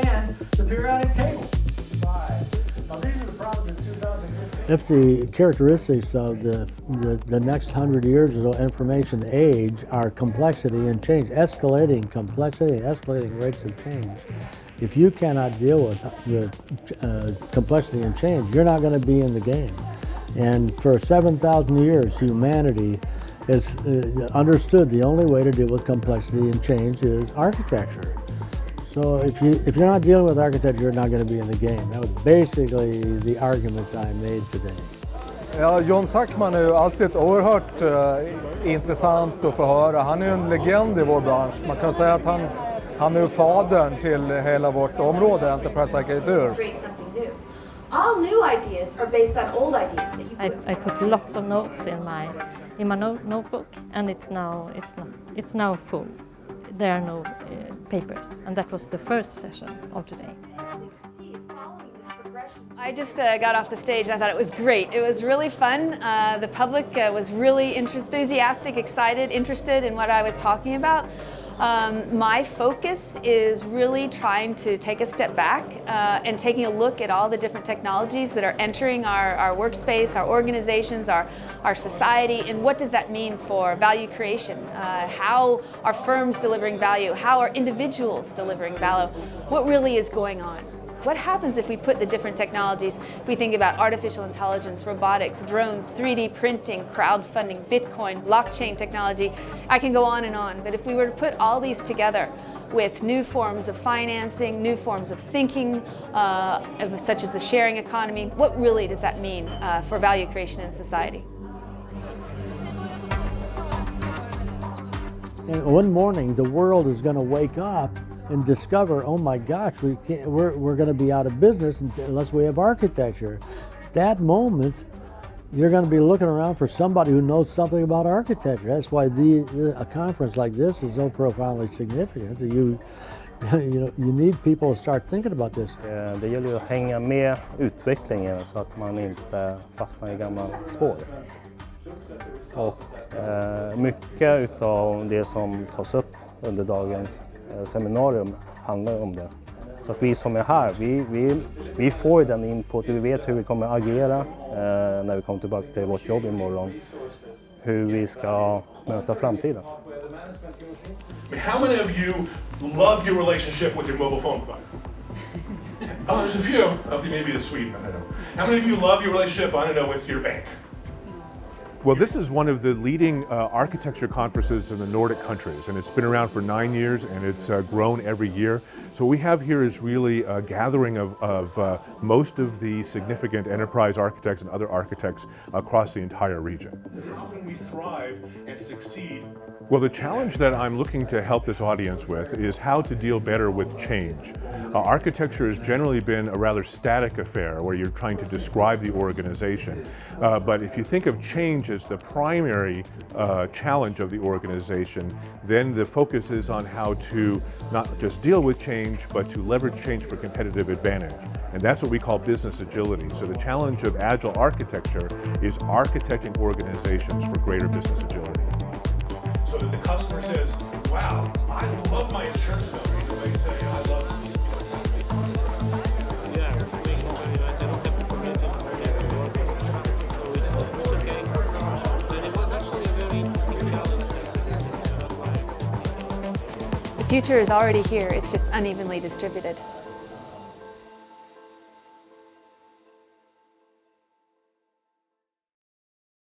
and the periodic table. Now, these are the problems in 2015. If the characteristics of the next 100 years of information age are complexity and change, escalating complexity and escalating rates of change, if you cannot deal with complexity and change, you're not going to be in the game. And for 7,000 years, humanity has understood the only way to deal with complexity and change is architecture. So if you're not dealing with architecture, you're not going to be in the game. That was basically the argument I made today. Ja, John Sackman är ju alltid oerhört intressant att få höra. Han är ju en legend i vår bransch. Man kan säga att han är fadern till hela vårt område, enterprise-arkitektur. All new ideas are based on old ideas that you put. I put lots of notes in my notebook, and it's now full. There are no papers, and that was the first session of today. I just got off the stage and I thought it was great. It was really fun. The public was really enthusiastic, excited, interested in what I was talking about. My focus is really trying to take a step back and taking a look at all the different technologies that are entering our workspace, our organizations, our society, and what does that mean for value creation? How are firms delivering value? How are individuals delivering value? What really is going on? What happens if we put the different technologies, if we think about artificial intelligence, robotics, drones, 3D printing, crowdfunding, Bitcoin, blockchain technology, I can go on and on, but if we were to put all these together with new forms of financing, new forms of thinking, such as the sharing economy, what really does that mean for value creation in society? And one morning, the world is going to wake up and discover, oh my gosh, we're going to be out of business unless we have architecture. That moment, you're going to be looking around for somebody who knows something about architecture. That's why a conference like this is so profoundly significant. You need people to start thinking about this. Det gäller ju att hänga med utvecklingen så att man inte fastnar i gamla spår. Och mycket utav det som tas upp under dagens seminarium handlar om det. Så att vi som är här, vi får den input, vi vet hur vi kommer agera när vi kommer tillbaka till vårt jobb imorgon. Hur vi ska möta framtiden. How many of you love your relationship with your mobile phone provider? Oh, there's a few. Maybe it's Sweden, I don't know. How many of you love your relationship, I don't know, with your bank? Well, this is one of the leading architecture conferences in the Nordic countries, and it's been around for 9 years, and it's grown every year. So what we have here is really a gathering of most of the significant enterprise architects and other architects across the entire region. How can we thrive and succeed? Well, the challenge that I'm looking to help this audience with is how to deal better with change. Architecture has generally been a rather static affair where you're trying to describe the organization. But if you think of change as the primary challenge of the organization, then the focus is on how to not just deal with change, but to leverage change for competitive advantage. And that's what we call business agility. So the challenge of agile architecture is architecting organizations for greater business agility. So that the customer says, wow, I love my insurance company. They say, I love it. The future is already here, it's just unevenly distributed.